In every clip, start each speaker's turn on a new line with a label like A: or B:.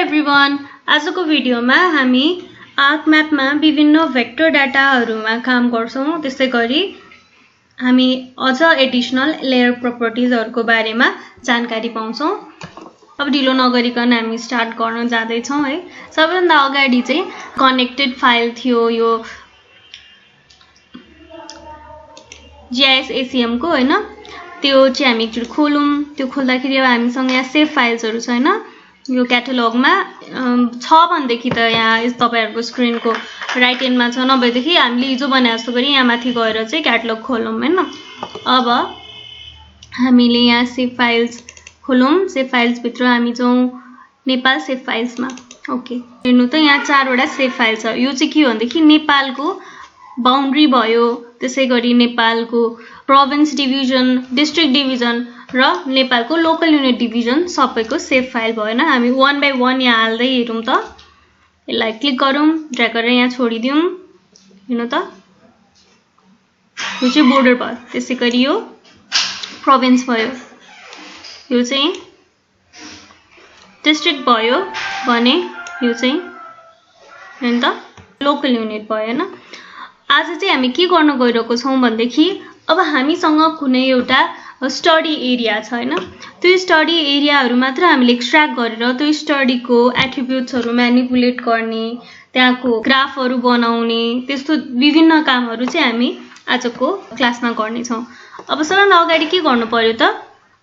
A: Everyone, आजको भिडियोमा हामी आर्कम्यापमा विभिन्न भेक्टर डाटाहरुमा काम गर्छौं। त्यसै गरी हामी अझ एडिशनल लेयर प्रपर्टिजहरुको बारेमा जानकारी पाउँछौं। अब ढिलो नगरिकन हामी स्टार्ट गर्न जाँदै छौं है। सबैभन्दा अगाडि चाहिँ कनेक्टेड फाइल थियो यो GIS ACM को हैन, त्यो चाहिँ हामी एकचोटी खोलौं। त्यो खोल्दाखेरि अब हामीसँग यहाँ सेभ फाइल्सहरु छ हैन, यो क्याटलगमा छ भन्देखि त यहाँ तपाईहरुको स्क्रिनको राइट एन्डमा छ, नभएदेखि हामीले हिजो भने जस्तो गरी यहाँ माथि गएर चाहिँ क्याटलग खोलौं हैन। अब हामीले यहाँ सेभ फाइल्स खोलौं। सेभ फाइल्स भित्र हामी जाउँ नेपाल सेभ फाइल्समा। ओके, हेर्नु त यहाँ चारवटा सेभ फाइल छ। यो चाहिँ के हो भन्देखि नेपालको बाउन्ड्री भयो, त्यसै गरी नेपालको प्रोभिन्स डिभिजन, डिस्ट्रिक्ट डिभिजन र नेपालको लोकल युनिट डिभिजन सबैको सेभ फाइल भएन। हामी वन बाइ वन यहाँ हाल्दै हेरौं त। यसलाई क्लिक गरौं, ड्र्याग गरेर यहाँ छोडिदिउँ। हेर्नु त, यो चाहिँ बोर्डर भयो, त्यसै गरी यो प्रोभिन्स भयो, यो चाहिँ डिस्ट्रिक्ट भयो भने यो चाहिँ हैन त लोकल युनिट भयो हैन। आज चाहिँ हामी के गर्न गइरहेको छौं भन्देखि अब हामीसँग कुनै एउटा स्टडी एरिया छ हैन, त्यो स्टडी एरियाहरु मात्र हामीले एक्सट्र्याक्ट गरेर त्यो स्टडीको एट्रिब्युट्सहरु म्यानिपुलेट गर्ने, त्यहाँको ग्राफहरु बनाउने, त्यस्तो विभिन्न कामहरु चाहिँ हामी आजको क्लासमा गर्ने छौं। अब सबैभन्दा अगाडि के गर्नु पर्यो त,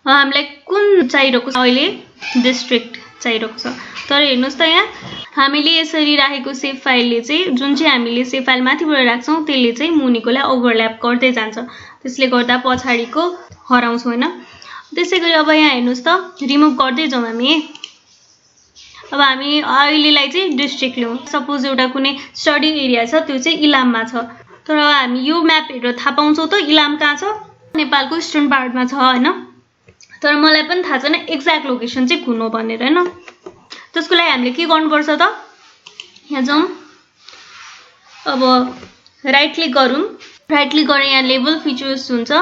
A: हामीलाई कुन चाहिरहेको छ, अहिले डिस्ट्रिक्ट चाहिरहेको छ। तर हेर्नुस् त यहाँ हामीले यसरी राखेको सेभ फाइलले चाहिँ, जुन चाहिँ हामीले सेभ फाइल माथिबाट राख्छौं त्यसले चाहिँ मुनिकोलाई ओभरल्याप गर्दै जान्छ, त्यसले गर्दा पछाडीको हराउँछौं हैन। त्यसै गरी अब यहाँ हेर्नुस् त, रिमुभ गर्दै जाउँ हामी। अब हामी अहिलेलाई चाहिँ डिस्ट्रिक्ट लियौं। सपोज एउटा कुनै स्टडी एरिया छ, त्यो चाहिँ इलाममा छ, तर हामी यो म्याप हेरेर थाहा पाउँछौं त इलाम कहाँ छ, नेपालको इस्टर्न पार्टमा छ हैन। तर मलाई पनि थाहा छैन एक्ज्याक्ट लोकेसन चाहिँ कुन हो भनेर हैन। त्यसको लागि हामीले के गर्नुपर्छ त, यहाँ जाउँ। अब राइट क्लिक गरौँ, राइट क्लिक गरेर यहाँ लेबल फिचर्स हुन्छ,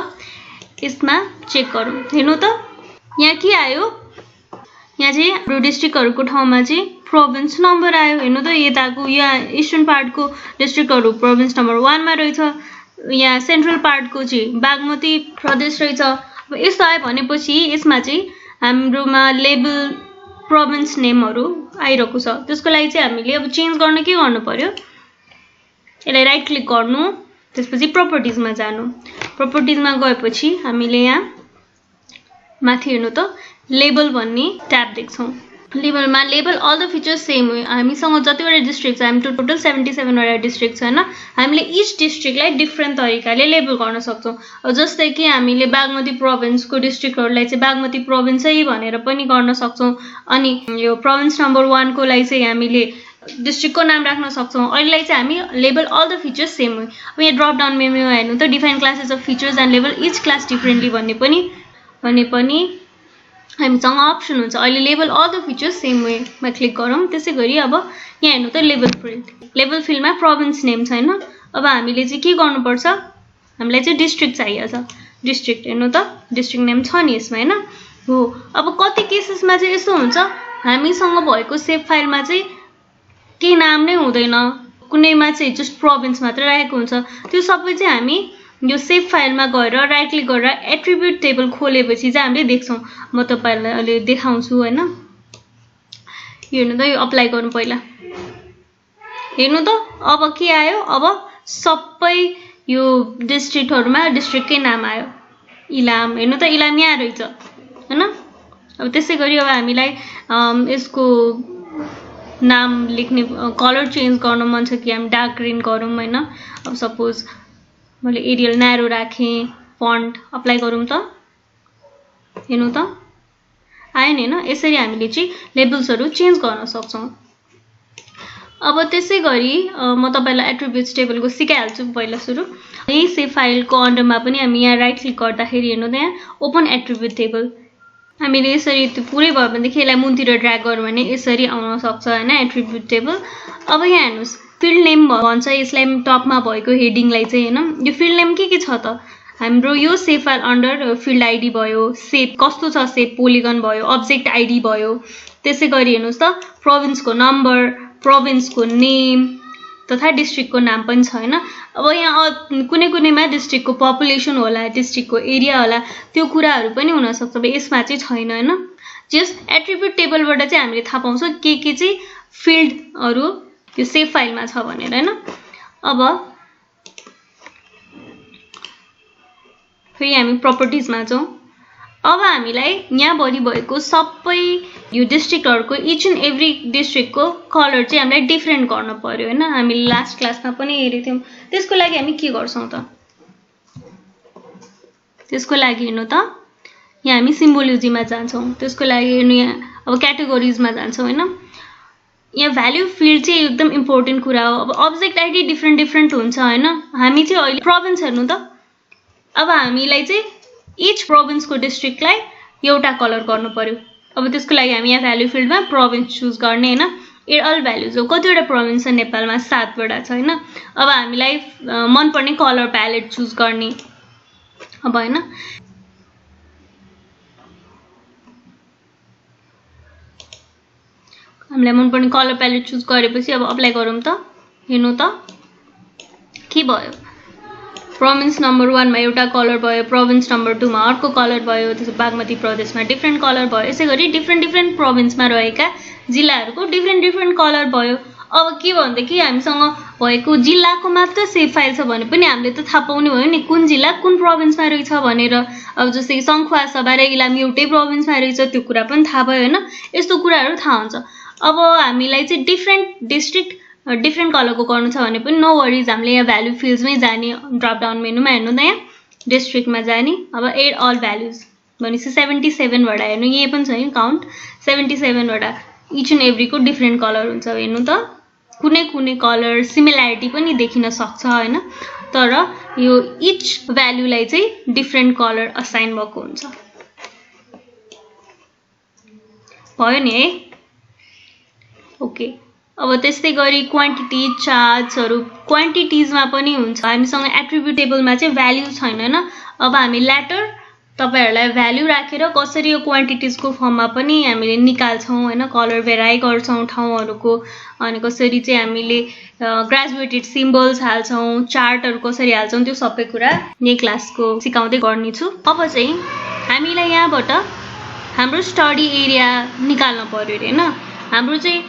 A: यसमा चेक गरौँ। हेर्नु त यहाँ के आयो, यहाँ चाहिँ हाम्रो डिस्ट्रिक्टहरुको ठाउँमा चाहिँ प्रोभिन्स नम्बर आयो। हेर्नु त यताको यहाँ इस्टर्न पार्टको डिस्ट्रिक्टहरु प्रोभिन्स नम्बर 1 मा रहेछ, यहाँ सेन्ट्रल पार्टको चाहिँ बागमती प्रदेश रहेछ। अब यस्तो आयो भनेपछि यसमा चाहिँ हाम्रोमा लेबल प्रोभिन्स नेमहरु आइरहेको छ। त्यसको लागि चाहिँ हामीले अब चेन्ज गर्न के गर्नु पर्यो, यसलाई राइट क्लिक गर्नु, त्यसपछि प्रोपर्टिजमा जानु। प्रोपर्टिजमा गएपछि हामीले यहाँ माथि हेर्नु त लेबल भन्ने ट्याब देख्छौं। लेबलमा label all the features same हो। हामीसँग जतिवटा डिस्ट्रिक्ट छ, हामी टोटल 77 वटा डिस्ट्रिक्ट छ हैन, हामीले इच डिस्ट्रिक्टलाई डिफरेन्ट तरिकाले लेबल गर्न सक्छौं। जस्तै कि हामीले बागमती प्रोभिन्सको डिस्ट्रिक्टहरुलाई चाहिँ बागमती प्रोभिन्सै भनेर पनि गर्न सक्छौं, अनि यो प्रोभिन्स नम्बर 1 को लागि चाहिँ हामीले डिस्ट्रिक्टको नाम राख्न सक्छौं। अहिलेलाई चाहिँ हामी label all the features same हो। अब यहाँ ड्रप डाउन मेन्युमा हेर्नु त define classes of features and label each class differently भन्ने पनि हामीसँग अप्सन हुन्छ। अहिले label all the features same वेमा क्लिक गरौँ। त्यसै गरी अब यहाँ हेर्नु त लेबल फिल्ड, लेबल फिल्डमा प्रोभिन्स नेम छैन। अब हामीले चाहिँ के गर्नुपर्छ, हामीलाई चाहिँ डिस्ट्रिक्ट चाहिएको छ। डिस्ट्रिक्ट हेर्नु त डिस्ट्रिक्ट नेम छ नि यसमा हैन हो। अब कति केसेसमा चाहिँ यस्तो हुन्छ, हामीसँग भएको सेभ फाइलमा चाहिँ केही नाम नै हुँदैन, कुनैमा चाहिँ जस्ट प्रोभिन्स मात्र राखेको हुन्छ। त्यो सबै चाहिँ हामी यो सेभ फाइलमा गएर राइट क्लिक गरेर एट्रिब्युट टेबल खोलेपछि चाहिँ हामीले देख्छौं। म तपाईहरुलाई अहिले देखाउँछु हैन। हेर्नु त यो अप्लाई गर्नु पहिला। हेर्नु त अब के आयो, अब सबै यो डिस्ट्रिक्टहरुमा डिस्ट्रिक्टकै नाम आयो, इलाम। हेर्नु त इलाम यहाँ रहेछ हैन। अब त्यसै गरी अब हामीलाई यसको नाम लेख्ने कलर चेन्ज गर्न मन छ कि हामी डार्क ग्रीन गरौँ हैन। अब सपोज मैले एरियल न्यारो राखेँ, फन्ट अप्लाई गरौँ त। हेर्नु त आयो नि हैन। यसरी हामीले चाहिँ लेबल्सहरु चेन्ज गर्न सक्छौं। अब त्यसै गरी म तपाईलाई एट्रिब्युट्स टेबलको सिकाइहाल्छु पहिला सुरु। यही सेभ फाइलको अन्डरमा पनि हामी यहाँ राइट क्लिक गर्दाखेरि हेर्नु त यहाँ ओपन एट्रिब्युट टेबल, हामीले यसरी त्यो पुरै भयो भनेदेखि यसलाई मुनतिर ड्र्याग गर्यो भने यसरी आउन सक्छ हैन एट्रिब्युट टेबल। अब यहाँ हेर्नुस् फिल्ड नेम भन्छ, यसलाई टपमा भएको हेडिङलाई चाहिँ हैन। यो फिल्ड नेम के छ त, हाम्रो यो save file under field ID भयो, सेप कस्तो छ, सेप पोलिगन भयो, अब्जेक्ट आइडी भयो। त्यसै गरी हेर्नुहोस् त प्रोभिन्सको नम्बर, प्रोभिन्सको नेम तथा डिस्ट्रिक्टको नाम पनि छ हैन। अब यहाँ कुनै कुनैमा डिस्ट्रिक्टको पपुलेसन होला, डिस्ट्रिक्टको एरिया होला, त्यो कुराहरू पनि हुन सक्छ। अब यसमा चाहिँ छैन हैन। जस्ट एट्रिब्युट टेबलबाट चाहिँ हामीले थाहा पाउँछौँ के चाहिँ फिल्डहरू यो सेभ फाइलमा छ भनेर हैन। अब फेरि हामी प्रपर्टिजमा जाउँ। अब हामीलाई यहाँभरि भएको सबै यो डिस्ट्रिक्टहरूको इच एन्ड एभ्री डिस्ट्रिक्टको कलर चाहिँ हामीलाई डिफ्रेन्ट गर्नु पर्यो हैन। हामीले लास्ट क्लासमा पनि हेरेको थियौँ। त्यसको लागि हामी के गर्छौँ त? त्यसको लागि हेर्नु त यहाँ हामी सिम्बोलोजीमा जान्छौँ। त्यसको लागि हेर्नु यहाँ अब क्याटेगोरिजमा जान्छौँ हैन। यहाँ भ्याल्यु फिल्ड चाहिँ एकदम इम्पोर्टेन्ट कुरा हो। अब अब्जेक्ट आइडी डिफ्रेन्ट हुन्छ हैन। हामी चाहिँ अहिले प्रोभिन्स हेर्नु त। अब हामीलाई चाहिँ इच प्रोभिन्सको डिस्ट्रिक्टलाई एउटा कलर गर्नु पर्यो। अब त्यसको लागि हामी यहाँ भ्याल्यु फिल्डमा प्रोभिन्स चुज गर्ने हैन। एड अल भ्याल्युज हो। कतिवटा प्रोभिन्स छ नेपालमा? 7 वटा छ हैन। अब हामीलाई मनपर्ने कलर प्यालेट चुज गर्ने अब हैन। हामीलाई मनपर्ने कलर प्यालेट चुज गरेपछि अब अप्लाई गरौँ त। हेर्नु त के भयो? प्रोभिन्स नम्बर 1 मा एउटा कलर भयो, प्रोभिन्स नम्बर 2 मा अर्को कलर भयो, त्यसो बागमती प्रदेशमा डिफ्रेन्ट कलर भयो। यसै गरी डिफ्रेन्ट प्रोभिन्समा रहेका जिल्लाहरूको डिफ्रेन्ट कलर भयो। अब के भन्दाखेरि हामीसँग भएको जिल्लाको मात्र सेभ फाइल छ भने पनि हामीले त थाहा पाउने भयो नि कुन जिल्ला कुन प्रोभिन्समा रहेछ भनेर। अब जस्तै सङ्खुवासभा र इलाम एउटै प्रोभिन्समा रहेछ त्यो कुरा पनि थाहा भयो हैन। यस्तो कुराहरू थाहा हुन्छ। अब हामीलाई चाहिँ डिफ्रेन्ट डिस्ट्रिक्ट डिफ्रेन्ट कलरको गर्नु छ भने पनि नो वरिज, हामीले यहाँ भ्याल्यु फिल्ड्समै जाने, ड्रप डाउन मेनुमा हेर्नु त यहाँ डिस्ट्रिक्टमा जाने। अब एड अल भ्याल्युज भनेपछि 77 वटा हेर्नु, यही पनि छ नि काउन्ट 77 वटा इच एन्ड एभ्रीको डिफ्रेन्ट कलर हुन्छ। हेर्नु त कुनै कलर सिमिल्यारिटी पनि देखिन सक्छ हैन। तर यो इच भ्याल्युलाई चाहिँ डिफ्रेन्ट कलर असाइन भएको हुन्छ। भयो नि है? ओके। अब त्यस्तै गरी क्वान्टिटी चार्ट्सहरू क्वान्टिटिजमा पनि हुन्छ। हामीसँग एट्रिब्युट टेबलमा चाहिँ भ्याल्यु छैन हैन। अब हामी ल्याटर तपाईहरुलाई भ्याल्यु राखेर कसरी यो क्वान्टिटिजको फर्ममा पनि हामीले निकाल्छौँ हैन। कलर भेराइ गर्छौँ ठाउँहरुको, अनि कसरी चाहिँ हामीले ग्रेजुएटेड सिम्बल्स हाल्छौँ, चार्टहरु कसरी हाल्छौँ, त्यो सबै कुरा यही क्लासको सिकाउँदै गर्नेछु। अब चाहिँ हामीलाई यहाँबाट हाम्रो स्टडी एरिया निकाल्न पर्यो हैन। हाम्रो चाहिँ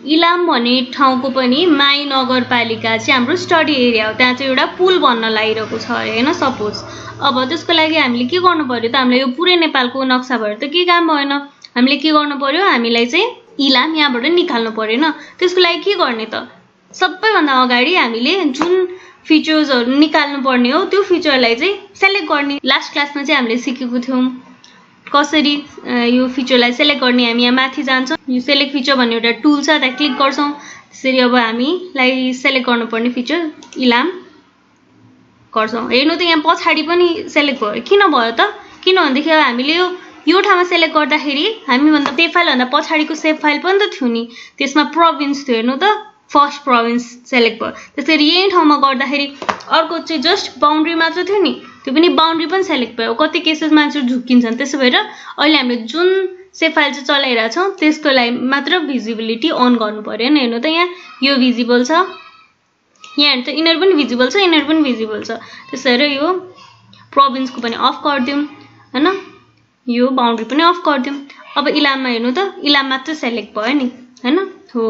A: इलाम भन्ने ठाउँको पनि माई नगरपालिका चाहिँ हाम्रो स्टडी एरिया हो। त्यहाँ चाहिँ एउटा पुल बन्न लागिरहेको छ अरे हैन सपोज। अब त्यसको लागि हामीले के गर्नु पर्यो त? हामीले यो पुरै नेपालको नक्सा भएर त के काम भएन। हामीले के गर्नु पर्यो? हामीलाई चाहिँ इलाम यहाँबाट निकाल्नु पर्यो हैन। त्यसको लागि के गर्ने त? सबैभन्दा अगाडि हामीले जुन फिचर्सहरु निकाल्नु पर्ने हो त्यो फिचरलाई चाहिँ सेलेक्ट गर्ने। लास्ट क्लासमा चाहिँ हामीले सिकेको थियौं कसरी यो फिचरलाई सेलेक्ट गर्ने। हामी यहाँ माथि जान्छौँ, यो सेलेक्ट फिचर भन्ने एउटा टुल छ, त्यहाँ क्लिक गर्छौँ। त्यसरी अब हामीलाई सेलेक्ट गर्नुपर्ने फिचर इलाम गर्छौँ। हेर्नु त यहाँ पछाडि पनि सेलेक्ट भयो। किन भयो त? किनभनेदेखि अब हामीले यो ठाउँमा सेलेक्ट गर्दाखेरि हामीभन्दा सेभ फाइलभन्दा पछाडिको सेभ फाइल पनि त थियो नि, त्यसमा प्रोभिन्स थियो। हेर्नु त फर्स्ट प्रोभिन्स सेलेक्ट भयो। त्यसरी यही ठाउँमा गर्दाखेरि अर्को चाहिँ जस्ट बाउन्ड्री मात्र थियो नि, त्यो पनि बाउन्ड्री पनि सेलेक्ट भयो। कति केसेसमा मान्छे झुक्किन्छन्। त्यसो भएर अहिले हामीले जुन सेभ फाइल चाहिँ चलाइरहेको छौँ त्यसको लागि मात्र भिजिबिलिटी अन गर्नु पर्यो हैन। हेर्नु त यहाँ यो भिजिबल छ, यहाँ हेर्नु त इनर पनि भिजिबल छ, इनर पनि भिजिबल छ। त्यसो भएर यो प्रोभिन्सको पनि अफ गरिदिउँ हैन, यो बाउन्ड्री पनि अफ गरिदिउँ। अब इलाममा हेर्नु त इलाम मात्र सेलेक्ट भयो नि हैन। हो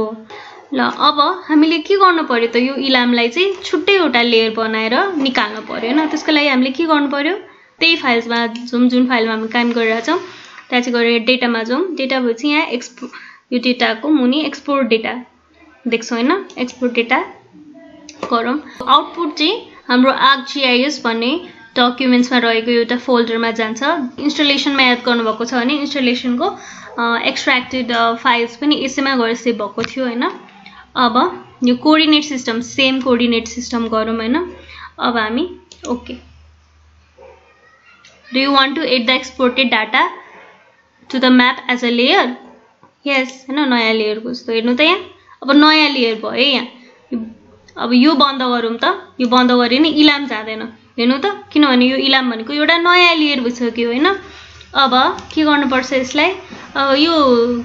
A: ल, अब हामीले के गर्नु पर्यो त? यो इलामलाई चाहिँ छुट्टै एउटा लेयर बनाएर निकाल्नु पर्यो हैन। त्यसको लागि हामीले के गर्नु पर्यो? त्यही फाइल्समा जाउँ जुन फाइलमा हामी काम गरिरहेका छौँ, त्यहाँ चाहिँ गएर डेटामा जाउँ। डेटा भएपछि यहाँ यो डेटाको मुनि एक्सपोर्ट डेटा देख्छौँ हैन। एक्सपोर्ट डेटा गरौँ। आउटपुट चाहिँ हाम्रो ArcGIS भन्ने डकुमेन्ट्समा रहेको एउटा फोल्डरमा जान्छ। इन्स्टलेसनमा याद गर्नुभएको छ भने इन्स्टलेसनको एक्सट्र्याक्टेड फाइल्स पनि यसैमा गएर सेभ भएको थियो हैन। अब यो coordinate system, same coordinate system गरौँ हैन। अब हामी okay. Do you want to add the exported data to the map as a layer? Yes हैन, नयाँ लेयरको जस्तो। हेर्नु त यहाँ अब नयाँ लेयर भयो यहाँ। अब यो बन्द गरौँ त। यो बन्द गरे नि इलाम जाँदैन हेर्नु त, किनभने यो इलाम भनेको एउटा नयाँ लेयर भइसक्यो होइन। अब के गर्नुपर्छ यसलाई, यो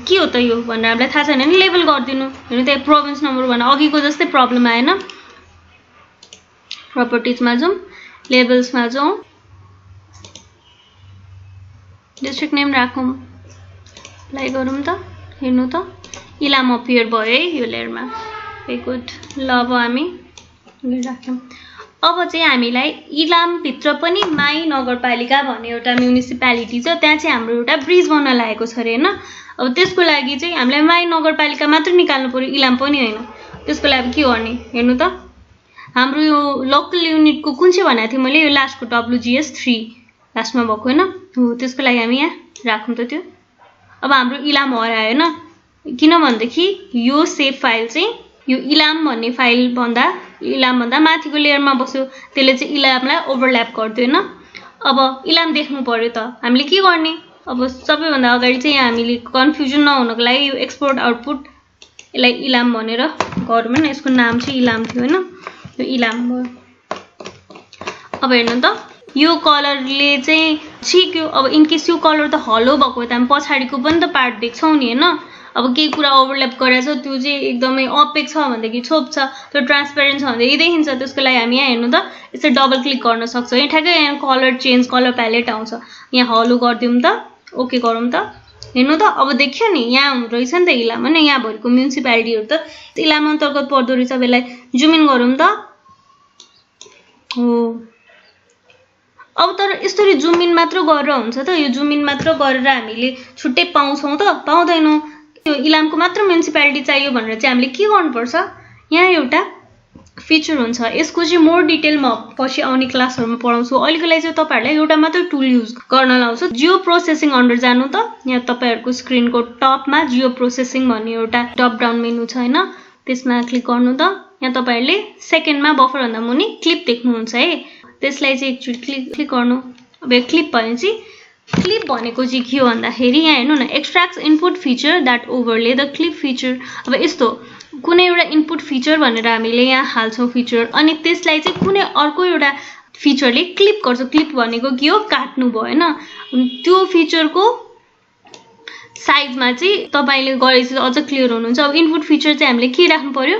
A: के हो त यो भनेर हामीलाई थाहा छैन नि, लेबल गरिदिनु। हेर्नु त प्रोभिन्स नम्बर भनेर अघिको जस्तै प्रब्लम आएन। प्रपर्टिजमा जाउँ, लेबल्समा जाउँ, डिस्ट्रिक्ट नेम राखौँ, अप्लाई गरौँ त। हेर्नु त इलाम अपियर भयो है यो लेयरमा। Very good. ल अब हामी राख्यौँ। अब चाहिँ हामीलाई इलामभित्र पनि माई नगरपालिका भन्ने एउटा म्युनिसिपालिटी छ, त्यहाँ चाहिँ हाम्रो एउटा ब्रिज बन्न लागेको छ अरे होइन। अब त्यसको लागि चाहिँ हामीलाई माई नगरपालिका मात्र निकाल्नु पर्यो, इलाम पनि होइन। त्यसको लागि के गर्ने हेर्नु त, हाम्रो यो लोकल युनिटको कुन चाहिँ भनेको थिएँ मैले, यो लास्टको WGS 3 लास्टमा भएको होइन हो, त्यसको लागि हामी यहाँ राखौँ त त्यो। अब हाम्रो इलाम हरायो होइन, किनभनेदेखि यो सेभ फाइल चाहिँ यो इलाम भन्ने इलामभन्दा माथिको लेयरमा बस्यो, त्यसले चाहिँ इलामलाई ओभरल्याप गरिदियो होइन। अब इलाम देख्नु पर्यो त हामीले के गर्ने, अब सबैभन्दा अगाडि चाहिँ यहाँ हामीले कन्फ्युजन नहुनको लागि यो एक्सपोर्ट आउटपुट यसलाई इलाम भनेर गरौँ होइन। यसको नाम चाहिँ इलाम थियो होइन, यो इलाम भयो। अब हेर्नु त यो कलरले चाहिँ छिक्यो। अब इनकेस यो कलर त हलो भएको त हामी पछाडिको पनि त पार्ट देख्छौँ नि होइन। अब केही कुरा ओभरल्याप गरेछ त्यो चाहिँ एकदमै अपेक छ भनेदेखि छोप्छ, त्यो ट्रान्सपेरेन्ट छ भनेदेखि देखिन्छ। त्यसको लागि हामी यहाँ हेर्नु त यसरी डबल क्लिक गर्न सक्छौँ। यहाँ ठ्याक्कै यहाँ कलर चेन्ज, कलर प्यालेट आउँछ। यहाँ हलो गरिदिउँ त, ओके गरौँ त। हेर्नु त अब देखियो नि यहाँ हुँदो रहेछ नि त इलाम होइन। यहाँ भरेको म्युनिसिपालिटीहरू त इलाम अन्तर्गत पर्दो रहेछ। अब यसलाई जुम इन गरौँ त हो। अब तर यसरी जुम इन मात्र गरेर हुन्छ त, यो जुम इन मात्र गरेर हामीले छुट्टै पाउँछौँ त, पाउँदैनौँ। यो इलामको मात्र म्युनिसिपालिटी चाहियो भनेर चाहिँ हामीले के गर्नुपर्छ, यहाँ एउटा फिचर हुन्छ, यसको चाहिँ मोर डिटेल म पछि आउने क्लासहरूमा पढाउँछु। अहिलेको लागि चाहिँ तपाईँहरूलाई एउटा मात्र टुल युज गर्न लाउँछु। जियो प्रोसेसिङ अन्डर जानु त, यहाँ तपाईँहरूको स्क्रिनको टपमा जियो प्रोसेसिङ भन्ने एउटा टप डाउन मेनु छ होइन, त्यसमा क्लिक गर्नु त। यहाँ तपाईँहरूले सेकेन्डमा बफरभन्दा मुनि क्लिप देख्नुहुन्छ है, त्यसलाई चाहिँ एकचोटि क्लिक गर्नु। अब यो क्लिप भनेपछि क्लिप भनेको चाहिँ के हो भन्दाखेरि यहाँ हेर्नु न, extracts input feature that overlay the clip feature. अब यस्तो कुनै एउटा इनपुट फिचर भनेर हामीले यहाँ हाल्छौँ फिचर, अनि त्यसलाई चाहिँ कुनै अर्को एउटा फिचरले क्लिप गर्छ। क्लिप भनेको के हो, काट्नु भयो होइन। त्यो फिचरको साइजमा चाहिँ तपाईँले गरेपछि अझ क्लियर हुनुहुन्छ। अब इनपुट फिचर चाहिँ हामीले के राख्नु पर्यो,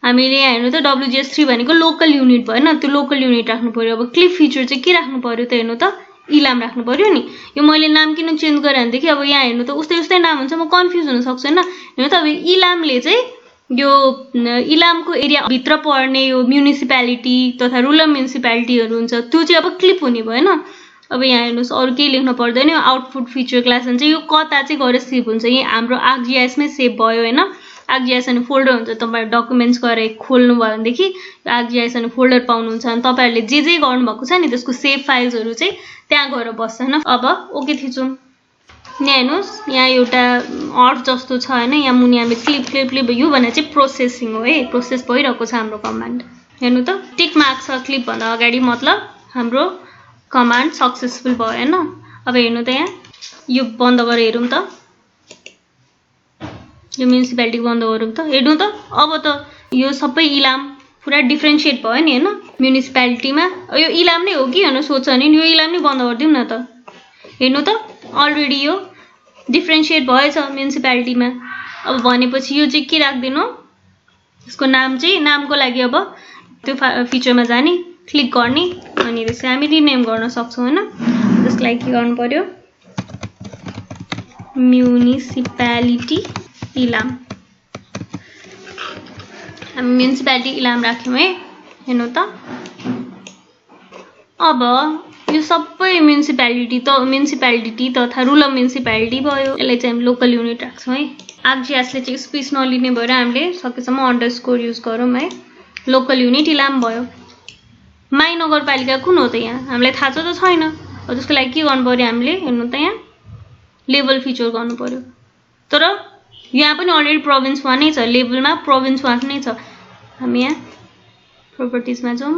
A: हामीले यहाँ हेर्नु त WGS 3 भनेको लोकल युनिट भयो होइन, त्यो लोकल युनिट राख्नु पर्यो। अब क्लिप फिचर चाहिँ के राख्नु पर्यो त, हेर्नु त इलाम राख्नु पर्यो नि। यो मैले नाम किन चेन्ज गरेँ भनेदेखि अब यहाँ हेर्नु त उस्तै उस्तै नाम हुन्छ, म कन्फ्युज हुन सक्छु होइन। हेर्नु त अब इलामले चाहिँ यो इलामको एरियाभित्र पर्ने यो म्युनिसिपालिटी तथा रुरल म्युनिसिपालिटीहरू हुन्छ, त्यो चाहिँ अब क्लिप हुने भयो होइन। अब यहाँ हेर्नुहोस् अरू केही लेख्नु पर्दैन। यो आउटपुट फिचर क्लास हुन्छ, यो कता चाहिँ गएर सेभ हुन्छ, यहाँ हाम्रो ArcGIS-मै सेभ भयो होइन। ArcGIS अनि फोल्डर हुन्छ, तपाईँ डकुमेन्ट्स गरेर खोल्नुभयो भनेदेखि ArcGIS अनि फोल्डर पाउनुहुन्छ। अनि तपाईँहरूले जे जे गर्नुभएको छ नि त्यसको सेभ फाइल्सहरू चाहिँ त्यहाँ गएर बस्छ होइन। अब ओके थिचौँ। यहाँ हेर्नुहोस् यहाँ एउटा अर्थ जस्तो छ होइन, यहाँ मुनि हामीले क्लिप यो भने चाहिँ प्रोसेसिङ हो है, प्रोसेस भइरहेको छ हाम्रो कमान्ड। हेर्नु त टिक मार्क छ क्लिपभन्दा अगाडि, मतलब हाम्रो कमान्ड सक्सेसफुल भयो होइन। अब हेर्नु त यहाँ यो बन्द गरेर हेरौँ त, यो म्युनिसिपालिटी बन्द गरौँ त। हेर्नु त अब त यो सबै इलाम पुरा डिफ्रेन्सिएट भयो नि होइन म्युनिसिपालिटीमा। यो इलाम नै हो कि भनेर सोध्छ नि, यो इलाम नै बन्द गरिदिउँ न त। हेर्नु त अलरेडी यो डिफ्रेन्सिएट भएछ म्युनिसिपालिटीमा। अब भनेपछि यो चाहिँ के राखिदिनु, यसको नाम चाहिँ नामको लागि अब त्यो फिचरमा जाने, क्लिक गर्ने, अनि त्यसलाई हामी रिनेम गर्न सक्छौँ होइन। त्यसको लागि के गर्नु पर्यो, म्युनिसिपालिटी इलाम। हामी म्युनिसिपालिटी इलाम राख्यौँ है। हेर्नु त अब यो सबै म्युनिसिपालिटी तथा रुरल म्युनिसिपालिटी भयो। यसलाई चाहिँ हामी लोकल युनिट राख्छौँ है। ArcGIS-ले चाहिँ स्पेस नलिने भएर हामीले सकेसम्म अन्डरस्कोर युज गरौँ है। लोकल युनिट इलाम भयो। माई नगरपालिका कुन हो त यहाँ हामीलाई थाहा छ त छैन। अब त्यसको लागि के गर्नु पर्यो हामीले, हेर्नु त यहाँ लेभल फिचर गर्नु पर्यो। तर यहाँ पनि अलरेडी प्रोभिन्स 1 नै छ, लेभलमा प्रोभिन्स 1 नै छ। हामी यहाँ प्रोपर्टिजमा जाउँ,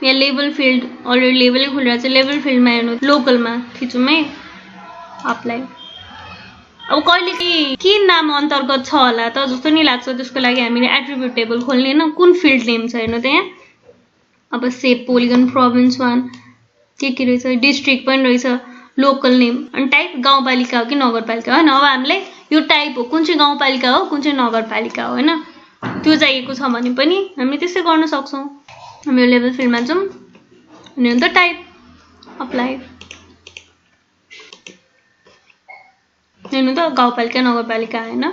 A: यहाँ लेभल फिल्ड अलरेडी लेभलै खुलेर चाहिँ लेभल फिल्डमा हेर्नु लोकलमा थिचौँ है अप्लाई। अब कहिले के नाम अन्तर्गत छ होला त जस्तो नि लाग्छ। त्यसको लागि हामीले एट्रिब्युट टेबल खोल्ने होइन, कुन फिल्ड नेम छ हेर्नु त यहाँ अब सेप पोलिगन प्रोभिन्स 1 के रहेछ डिस्ट्रिक्ट पनि रहेछ लोकल नेम अनि टाइप गाउँपालिका हो कि नगरपालिका होइन अब हामीलाई यो टाइप हो कुन चाहिँ गाउँपालिका हो कुन चाहिँ नगरपालिका हो होइन त्यो चाहिएको छ भने पनि हामीले त्यसै गर्न सक्छौँ हामी यो लेभल फिल्डमा जाउँ अनि अन्त टाइप अप्लाई हेर्नु त गाउँपालिका नगरपालिका होइन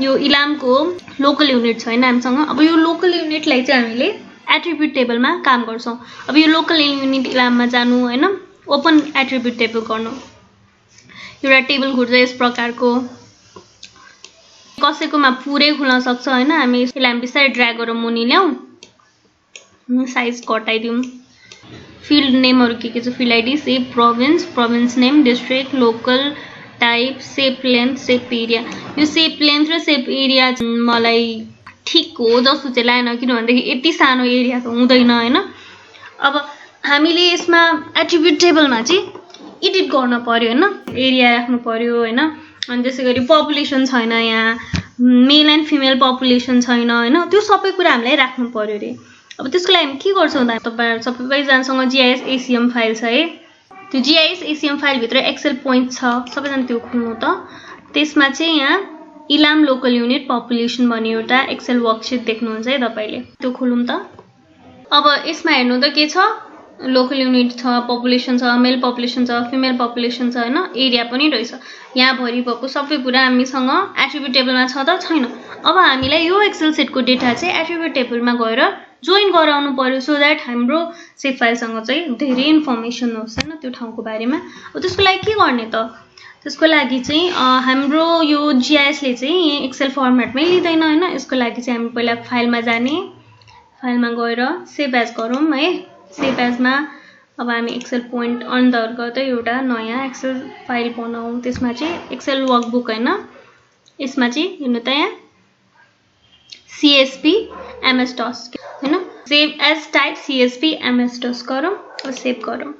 A: यो इलामको लोकल युनिट छ हैन हामीसँग अब यो लोकल युनिटलाई चाहिँ हामीले एट्रिब्युट टेबलमा काम गर्छौं अब यो लोकल युनिट इलाममा जानु हैन ओपन एट्रिब्युट टेबल गर्नु एउटा टेबल खुल्छ यस प्रकारको कसैकोमा पुरै खुल्न सक्छ हैन हामी यसलाई बिस्तारै ड्र्याग गरेर मुनि ल्याउँ साइज घटाइदिउँ फिल्ड नेमहरु के छ field ID shape province name district local type shape length shape area यो सेप लेन्थ र सेप एरिया मलाई ठीक हो जस्तो चाहिँ लागेन किनभनेदेखि यति सानो एरिया त हुँदैन हैन अब हामीले यसमा एट्रिब्युट टेबलमा चाहिँ एडिट गर्न पर्यो हैन एरिया राख्नु पर्यो हैन अनि त्यसैगरी पपुलेसन छैन यहाँ मेल एन्ड फिमेल पपुलेसन छैन हैन त्यो सबै कुरा हामीलाई राख्नु पर्यो रे अब त्यसको लागि हामी के गर्छौं त तपाईहरु सबैजनासँग GIS ACM फाइल छ है त्यो GIS ACM फाइल भित्र एक्सेल पोइन्ट छ सबैजना त्यो खोल्नु त त्यसमा चाहिँ यहाँ इलाम लोकल युनिट पपुलेसन भन्ने एउटा एक्सेल वर्कशीट देख्नुहुन्छ है तपाईले त्यो खोलौं त अब यसमा हेर्नु त के छ लोकल युनिट छ पपुलेसन छ मेल पपुलेसन छ फिमेल पपुलेसन छ हैन एरिया पनि रहेछ यहाँ भरि भएको सबै कुरा हामीसँग एट्रिब्युट टेबलमा छ त छैन अब हामीलाई यो एक्सेल सिटको डेटा चाहिँ एट्रिब्युट टेबलमा गएर जोइन गराउनु पर्यो सो दैट हाम्रो सेभ फाइलसँग चाहिँ धेरै इन्फर्मेसन होस् हैन त्यो ठाउँको बारेमा अब त्यसको लागि के गर्ने त त्यसको लागि चाहिँ हाम्रो यो GIS ले चाहिँ एक्सेल फर्मेटमै लिदैन हैन यसको लागि चाहिँ हामी पहिला फाइलमा जाने फाइलमा गएर सेभ एज गरौँ है सेभ एजमा अब हामी एक्सेल पोइन्ट अन्तर्गत एउटा नयाँ एक्सेल फाइल बनाऊ त्यसमा चाहिँ एक्सेल वर्कबुक हैन यसमा चाहिँ हेर्नु त यहाँ CSP MS DOS हैन save as type CSP MS DOS गरौँ और सेभ गरौँ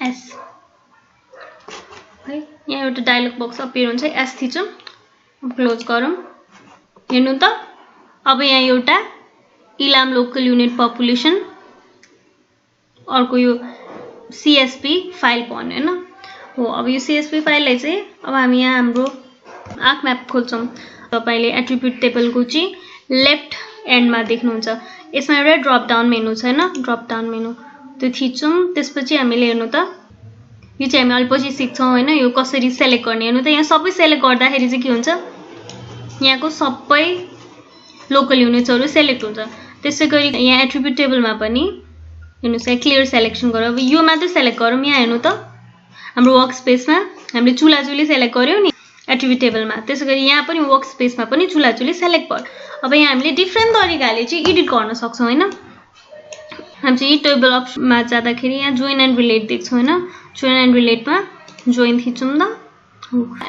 A: S है यहाँ एउटा डायलग बक्स अपियर हुन्छ S थिचौं क्लोज गरौँ हेर्नु त अब यहाँ एउटा इलाम लोकल युनिट पपुलेसन अर्को यो CSP फाइल भन्नु हैन हो अब यो CSP फाइललाई चाहिँ अब हामी यहाँ हाम्रो आर्क म्याप खोल्छौं तपाईले एट्रिब्युट टेबलको चाहिँ लेफ्ट एन्डमा देख्नुहुन्छ यसमा एउटा ड्रप डाउन मेनु छ हैन ड्रप डाउन मेनु त्यो थिचौं त्यसपछि हामीले हेर्नु त यो चाहिँ हामी अलिपछि सिक्छौं हैन यो कसरी सिलेक्ट गर्ने हेर्नु त यहाँ सबै सिलेक्ट गर्दाखेरि चाहिँ के हुन्छ यहाँको सबै लोकल युनिट्सहरु सिलेक्ट हुन्छ त्यसैगरी यहाँ एट्रिब्युट टेबलमा पनि हेर्नुस् यहाँ क्लियर सिलेक्सन गरौँ अब यो मात्र सिलेक्ट गरौँ यहाँ हेर्नु त हाम्रो वर्क स्पेसमा हामीले चुलाचुली सिलेक्ट गर्यौ नि एट्रिब्युट टेबलमा त्यसैगरी यहाँ पनि वर्क स्पेसमा पनि चुलाचुली सिलेक्ट भयो अब यहाँ हामीले डिफरेन्ट तरिकाले चाहिँ एडिट गर्न सक्छौं हैन हामी चाहिँ टेबल अप्सनमा जाँदाखेरि यहाँ जोइन एन्ड रिलेट देख्छौं हैन जोइन एन्ड रिलेटमा जोइन थिचौं त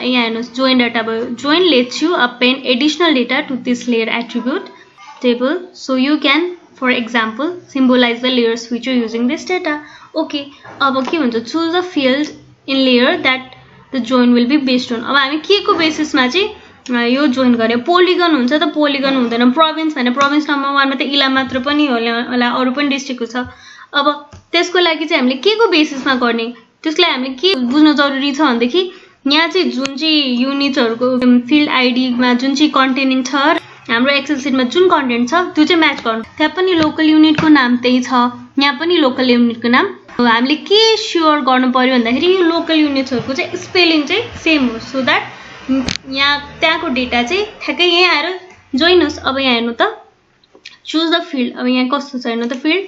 A: यहाँ हेर्नुस् जोइन डाटा भयो join lets you append additional data to this layer attribute table so you can for example symbolize the layers feature using this data okay अब के भन्छ choose a field in layer that the join will be based on अब हामी के को बेसिसमा चाहिँ यो join गरे पोलिगन हुन्छ त पोलिगन हुँदैन प्रोभिन्स भने प्रोभिन्स नम्बर 1 मा त इलाम मात्र पनि होला अरु पनि डिस्ट्रिक्ट छ अब त्यसको लागि चाहिँ हामीले के को बेसिसमा गर्ने त्यसलाई हामीले के बुझ्न जरुरी छ भन्देखि यहाँ चाहिँ जुन चाहिँ युनिटहरुको फिल्ड आईडी मा जुन चाहिँ कन्टेन्ट छ हाम्रो एक्सेल सिटमा जुन कन्टेन्ट छ त्यो चाहिँ म्याच गर्नु त्यहाँ पनि लोकल युनिटको नाम त्यही छ यहाँ पनि लोकल युनिटको नाम हामीले के स्योर गर्नु पर्यो भन्दाखेरि यो लोकल युनिट्सहरुको चाहिँ स्पेलिङ चाहिँ सेम होस् सो दैट यहाँ त्यहाँको डेटा चाहिँ ठ्याक्कै यही आएर जोइन होस् अब यहाँ हेर्नु त चुज द फिल्ड अब यहाँ कस्तो छ हेर्नु त फिल्ड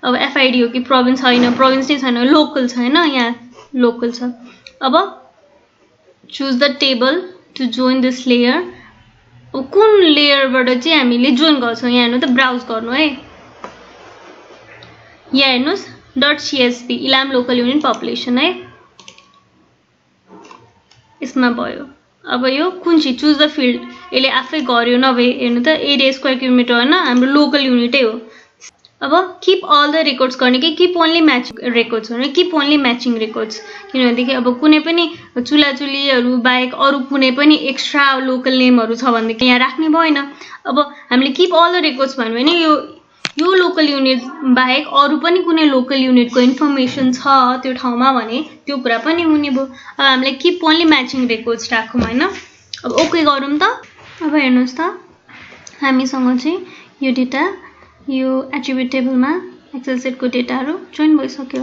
A: अब FID हो कि प्रोभिन्स छैन प्रोभिन्स नै छैन लोकल छैन यहाँ लोकल छ अब choose the table to join this layer कुन लेयरबाट चाहिँ हामीले जोइन गर्छौं यहाँ हेर्नु त ब्राउज गर्नु है यहाँ हेर्नुस् .csv Ilam local unit population है यसमा भयो अब यो कुन चाहिँ चुज द फिल्ड यसले आफै गर्यो नभए हेर्नु त एरिया स्क्वायर किलोमिटर हैन हाम्रो लोकल युनिटै हो अब किप अल द रेकर्ड्स गर्ने कि किप ओन्ली म्याचिङ रेकर्ड्स गर्ने, किप ओन्ली म्याचिङ रेकर्ड्स। किनभनेदेखि अब कुनै पनि चुलाचुलीहरू बाहेक अरू कुनै पनि एक्स्ट्रा लोकल नेमहरू छ भनेदेखि यहाँ राख्ने भएन। अब हामीले किप अल द रेकर्ड्स भन्यो भने यो लोकल युनिट बाहेक अरू पनि कुनै लोकल युनिटको इन्फर्मेसन छ त्यो ठाउँमा भने त्यो कुरा पनि हुने भयो। अब हामीले किप ओन्ली म्याचिङ रेकर्ड्स राखौँ होइन। अब ओके गरौँ त। अब हेर्नुहोस् त हामीसँग चाहिँ यो डेटा यो एट्रिब्युट टेबलमा एक्सेल सेटको डेटाहरू जोइन भइसक्यो।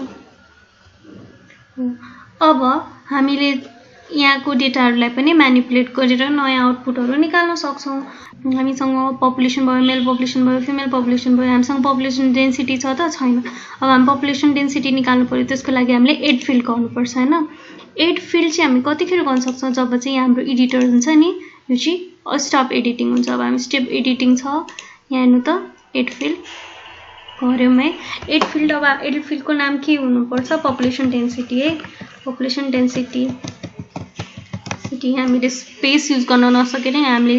A: अब हामीले यहाँको डेटाहरूलाई पनि म्यानिपुलेट गरेर नयाँ आउटपुटहरू निकाल्न सक्छौँ। हामीसँग पपुलेसन भयो, मेल पपुलेसन भयो, फिमेल पपुलेसन भयो, हामीसँग पपुलेसन डेन्सिटी छ त छैन। अब हामी पपुलेसन डेन्सिटी निकाल्नु पऱ्यो, त्यसको लागि हामीले एड फिल्ड गर्नुपर्छ होइन। एड फिल्ड चाहिँ हामी कतिखेर गर्न सक्छौँ, जब चाहिँ हाम्रो एडिटर हुन्छ नि, यो चाहिँ स्टप एडिटिङ हुन्छ। अब हामी स्टेप एडिटिङ छ यहाँ हेर्नु त, एड फिल्ड गऱ्यौँ है। एड फिल्ड, अब एड फिल्डको नाम के हुनुपर्छ, पपुलेसन डेन्सिटी है। पपुलेसन डेन्सिटी हामीले स्पेस युज गर्न नसकेर हामीले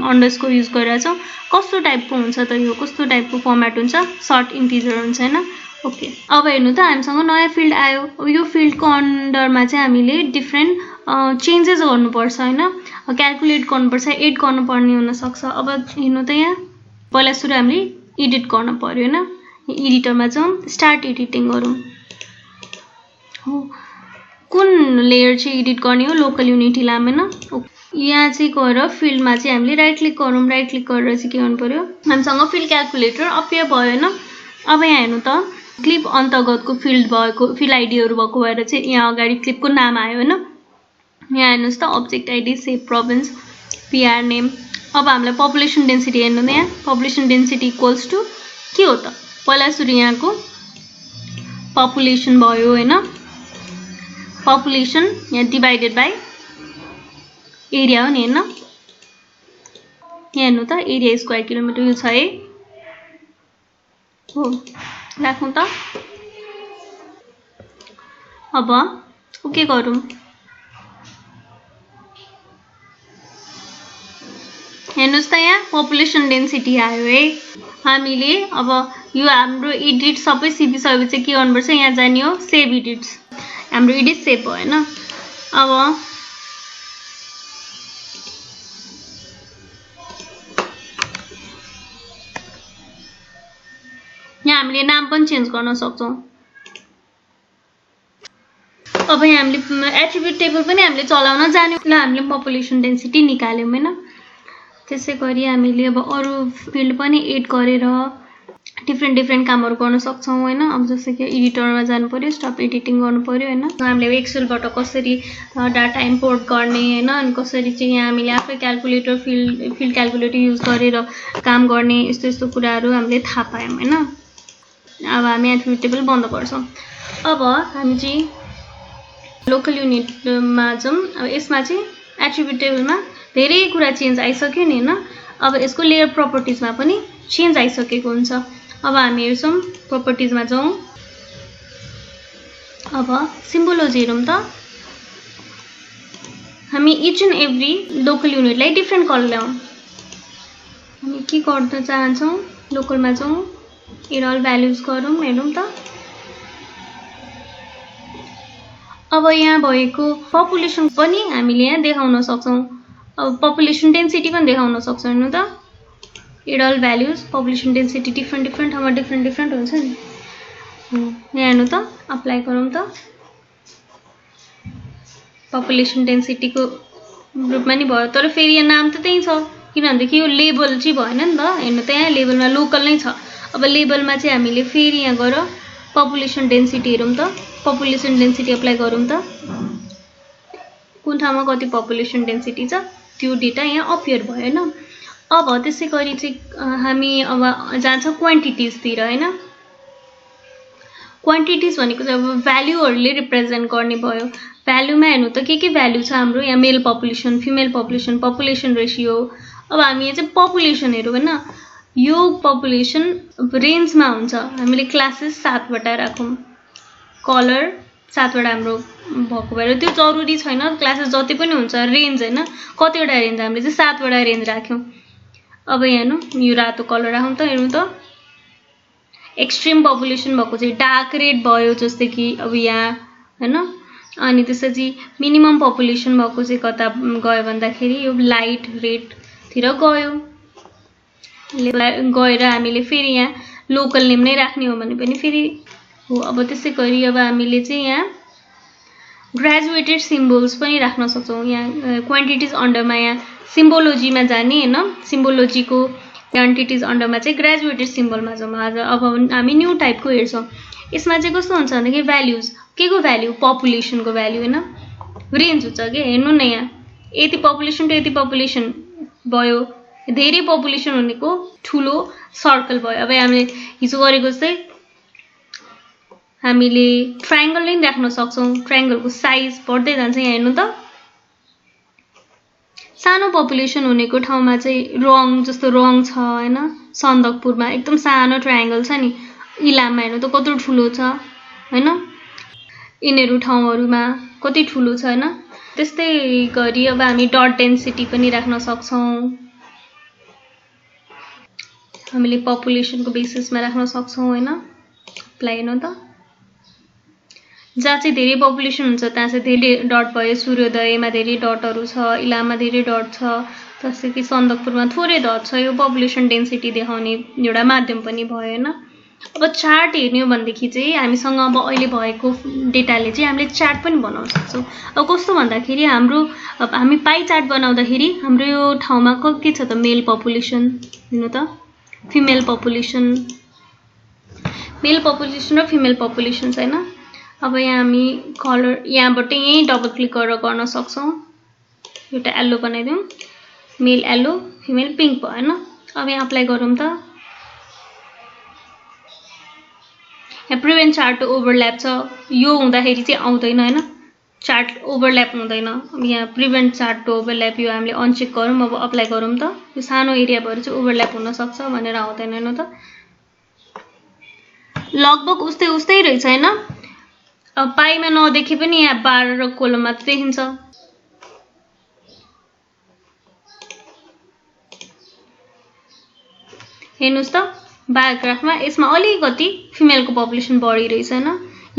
A: अन्डरस्कोर युज गरिरहेछौँ। कस्तो टाइपको हुन्छ त यो, कस्तो टाइपको फर्मेट हुन्छ, सर्ट इन्टिजर हुन्छ होइन। ओके अब हेर्नु त हामीसँग नयाँ फिल्ड आयो। अब यो फिल्डको अन्डरमा चाहिँ हामीले डिफ्रेन्ट चेन्जेस गर्नुपर्छ होइन, क्यालकुलेट गर्नुपर्छ, एड गर्नुपर्ने हुनसक्छ। अब हेर्नु त यहाँ पहिला सुरु हामीले एडिट गर्न पर्यो होइन। एडिटरमा जाउँ, स्टार्ट एडिटिङ गरौँ। हो कुन लेयर चाहिँ एडिट गर्ने हो, लोकल युनिट इलामेन। यहाँ चाहिँ गएर फिल्डमा चाहिँ हामीले राइट क्लिक गरौँ। राइट क्लिक गरेर चाहिँ के गर्नु पर्यो, हामीसँग फिल्ड क्यालकुलेटर अपियर भयो होइन। अब यहाँ हेर्नु त क्लिप अन्तर्गतको फिल्ड भएको, फिल्ड आइडीहरू भएको भएर चाहिँ यहाँ अगाडि क्लिपको नाम आयो होइन। यहाँ हेर्नुहोस् त object ID, save province, PR name. अब हामीलाई पपुलेसन डेन्सिटी हेर्नु त, यहाँ पपुलेसन डेन्सिटी इक्वल्स टु के हो त, पहिला सुरु यहाँको पपुलेसन भयो होइन। पपुलेसन यहाँ डिभाइडेड बाई एरिया हो नि होइन। यहाँ हेर्नु त एरिया स्क्वायर किलोमिटर यो छ है। हो राखौँ त। अब ओके गरौँ। हेर्नुहोस् त यहाँ पपुलेसन डेन्सिटी आयो है। हामीले अब यो हाम्रो एडिट सबै सिकिसकेपछि के गर्नुपर्छ, यहाँ जाने हो सेभ एडिट्स। हाम्रो एडिट सेभ भयो होइन। अब यहाँ हामीले नाम पनि चेन्ज गर्न सक्छौँ। अब यहाँ हामीले एट्रिब्युट टेबल पनि हामीले चलाउन जान्यौँ ल, हामीले पपुलेसन डेन्सिटी निकाल्यौँ होइन। त्यसै गरी हामीले अब अरू फिल्ड पनि एड गरेर डिफ्रेन्ट कामहरू गर्न सक्छौँ होइन। अब जस्तै कि एडिटरमा जानु पर्यो, स्टप एडिटिङ गर्नु पर्यो होइन। हामीले एक्सेलबाट कसरी डाटा इम्पोर्ट गर्ने होइन, अनि कसरी चाहिँ यहाँ हामीले आफै क्यालकुलेटर फिल्ड क्यालकुलेटर युज गरेर काम गर्ने, यस्तो कुराहरू हामीले थाहा पायौँ होइन। अब हामी एट्रिब्युट टेबल बन्द गर्छौँ। अब हामी चाहिँ लोकल युनिटमा जाउँ। अब यसमा चाहिँ एट्रिब्युट टेबलमा धेरै कुरा चेन्ज आइसक्यो नि होइन। अब यसको लेयर प्रपर्टिजमा पनि चेन्ज आइसकेको हुन्छ। अब हामी हेर्छौँ प्रपर्टिजमा जाउँ। अब सिम्बोलोजी हेरौँ त। हामी इच एन्ड एभ्री लोकल युनिटलाई डिफ्रेन्ट कलर ल्याउँ। हामी के गर्न चाहन्छौँ, लोकलमा जाउँ, एड अल भ्याल्युज गरौँ, हेरौँ त। अब यहाँ भएको पपुलेसन पनि हामीले यहाँ देखाउन सक्छौँ। अब पपुलेसन डेन्सिटी पनि देखाउन सक्छौँ हेर्नु त। Add all values, population density different ठाउँमा डिफ्रेन्ट हुन्छ नि। यहाँ हेर्नु त, अप्लाई गरौँ त। पपुलेसन डेन्सिटीको ग्रुपमा नि भयो, तर फेरि यहाँ नाम त त्यही छ, किनभनेदेखि यो लेबल चाहिँ भएन नि त। हेर्नु त यहाँ लेबलमा लोकल नै छ। अब लेबलमा चाहिँ हामीले फेरि यहाँ गएर पपुलेसन डेन्सिटी हेरौँ त। पपुलेसन डेन्सिटी अप्लाई गरौँ त। कुन ठाउँमा कति पपुलेसन डेन्सिटी छ त्यो डेटा यहाँ अपियर भयो होइन। अब त्यसै गरी चाहिँ हामी अब जान्छ क्वान्टिटिजतिर होइन। क्वान्टिटिज भनेको चाहिँ अब भ्याल्युहरूले रिप्रेजेन्ट गर्ने भयो। भ्याल्युमा हेर्नु त के भ्याल्यु छ हाम्रो, यहाँ male population, female population, population ratio. अब हामी यहाँ चाहिँ पपुलेसन हेरौँ होइन। यो पपुलेसन रेन्जमा हुन्छ। हामीले क्लासेस 7वटा राखौँ, कलर 7वटा हाम्रो भएको भएर त्यो जरुरी छैन, क्लासेस जति पनि हुन्छ रेन्ज होइन। कतिवटा रेन्ज हामीले चाहिँ 7वटा रेन्ज राख्यौँ। अब यहाँ हेर्नु यो रातो कलर राखौँ त। हेर्नु त एक्सट्रिम पपुलेसन भएको चाहिँ डार्क रेड भयो, जस्तै कि अब यहाँ हैन। अनि त्यसपछि मिनिमम पपुलेसन भएको चाहिँ कता गयो भन्दाखेरि यो लाइट रेडतिर गयो। गएर हामीले फेरि यहाँ लोकल नेम नै राख्ने हो भने पनि फेरि हो। अब त्यसै गरी अब हामीले चाहिँ यहाँ ग्रेजुएटेड सिम्बल्स पनि राख्न सक्छौँ। यहाँ क्वान्टिटिज अन्डरमा यहाँ सिम्बोलोजीमा जाने हैन, सिम्बोलोजीको क्वान्टिटिज अन्डरमा चाहिँ ग्रेजुएटेड सिम्बलमा जाउँ। आज अब हामी न्यू टाइपको हेर्छौँ। यसमा चाहिँ कस्तो हुन्छ भन्दाखेरि भ्याल्युज के को भ्याल्यु, पपुलेसनको भ्याल्यु हैन, रेन्ज हुन्छ के। हेर्नु न यहाँ यति पपुलेसन टु यति पपुलेसन भयो, धेरै पपुलेसन हुनेको ठुलो सर्कल भयो। अब हामीले हिजो गरेको जस्तै हामीले ट्रायंगल नै राख्न सक्छौँ। ट्रायंगलको साइज बढ्दै जान्छ। यहाँ हेर्नु त सानो पपुलेसन हुनेको ठाउँमा चाहिँ रङ जस्तो रङ छ हैन, सन्दकपुरमा एकदम सानो ट्रायंगल छ नि। इलाममा हेर्नु त कत्रो ठुलो छ हैन, यिनीहरू ठाउँहरूमा कति ठुलो छ हैन। त्यस्तै गरी अब हामी डट डेन्सिटी पनि राख्न सक्छौँ। हामीले पपुलेसनको बेसिसमा राख्न सक्छौँ हैन। अप्लाई हेर्नु त जहाँ चाहिँ धेरै पपुलेसन हुन्छ त्यहाँ चाहिँ धेरै डट भयो। सूर्योदयमा धेरै डटहरू छ, इलाममा धेरै डट छ, जस्तै कि सन्दकपुरमा थोरै डट छ। यो पपुलेसन डेन्सिटी देखाउने एउटा माध्यम पनि भयो हैन। अब चार्ट हेर्ने हो भनेदेखि चाहिँ हामीसँग अब अहिले भएको डेटाले चाहिँ हामीले चार्ट पनि बनाउन सक्छौँ। अब कस्तो भन्दाखेरि हाम्रो अब हामी पाई चार्ट बनाउँदाखेरि हाम्रो यो ठाउँमा के छ त, मेल पपुलेसन हेर्नु त, फिमेल पपुलेसन र फिमेल पपुलेसन छ हैन। अब यहाँ हामी कलर यहाँबाट यही डबल क्लिक गरेर गर्न सक्छौँ। एउटा येलो बनाइदिउँ, मेल येलो फिमेल पिङ्क भयो हैन। अब यहाँ अप्लाई गरौँ त। यहाँ प्रिभेन्ट चार्ट ओभरल्याप छ, यो हुँदाखेरि चाहिँ आउँदैन हैन, चार्ट ओभरल्याप हुँदैन। अब यहाँ प्रिभेन्ट चार्ट ओभरल्याप यो हामीले अनचेक गरौँ। अब अप्लाई गरौँ त। यो सानो एरिया भएर चाहिँ ओभरल्याप हुन सक्छ भनेर आउँदैन हैन त। लगभग उस्तै रहेछ हैन। अब पाइमा नदेखे पनि यहाँ बार र कोलममा देखिन्छ। हेर्नुस् त बायोग्राफमा यसमा अलिकति फिमेलको पपुलेसन बढी रहेछ हैन।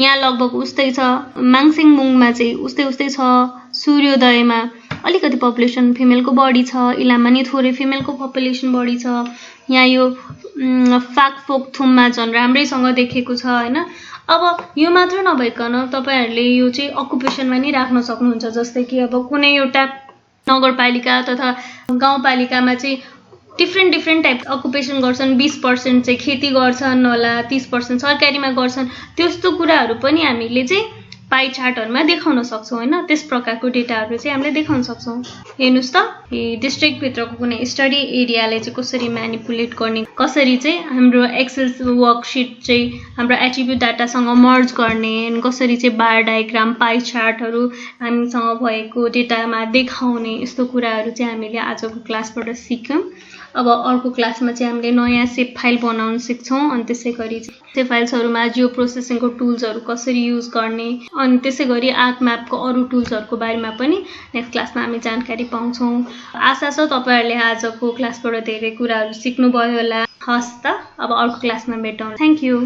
A: यहाँ लगभग उस्तै छ। माङसिङमुङमा चाहिँ उस्तै छ। सूर्योदयमा अलिकति पपुलेसन फिमेलको बढी छ। इलाममा नि थोरै फिमेलको पपुलेसन बढी छ। यहाँ यो फाकफोकथुममा झन् राम्रैसँग देखेको छ हैन। अब यो मात्र नभइकन तपाईहरुले यो चाहिँ अकुपेसनमा नि राख्न सक्नुहुन्छ। जस्तै कि अब कुनै एउटा नगरपालिका तथा गाउँपालिकामा चाहिँ डिफ्रेन्ट टाइप अकुपेसन गर्छन्। 20% चाहिँ खेती गर्छन् होला, 30% सरकारीमा गर्छन्। त्यस्तो कुराहरू पनि हामीले चाहिँ पाई चार्टहरुमा देखाउन सक्छौं हैन। त्यस प्रकारको डेटाहरू चाहिँ हामीले देखाउन सक्छौं। हेर्नुस् त डिस्ट्रिक्ट भित्रको कुनै स्टडी एरियाले चाहिँ कसरी म्यानिपुलेट गर्ने, कसरी चाहिँ हाम्रो एक्सेल वर्कशीट चाहिँ हाम्रो एट्रिब्युट डाटासँग मर्ज गर्ने, कसरी चाहिँ बार डायग्राम पाई चार्टहरू हामीसँग भएको डेटामा देखाउने, यस्तो कुराहरू चाहिँ हामीले आजको क्लासबाट सिक्यौं। अब अर्को क्लासमा चाहिँ हामीले नयाँ सेप फाइल बनाउन सिक्छौं। अनि त्यसैगरी सेप फाइल्सहरुमा जियो प्रोसेसिङको टुल्सहरु कसरी युज गर्ने, अनि त्यसैगरी आर्कम्यापको अरु टुल्सहरुको बारेमा पनि नेक्स्ट क्लासमा हामी जानकारी पाउँछौं। आशा छ तपाईहरुले आजको क्लासबाट धेरै कुराहरू सिक्नुभयो होला। हस् त अब अर्को क्लासमा भेटौँ। Thank you.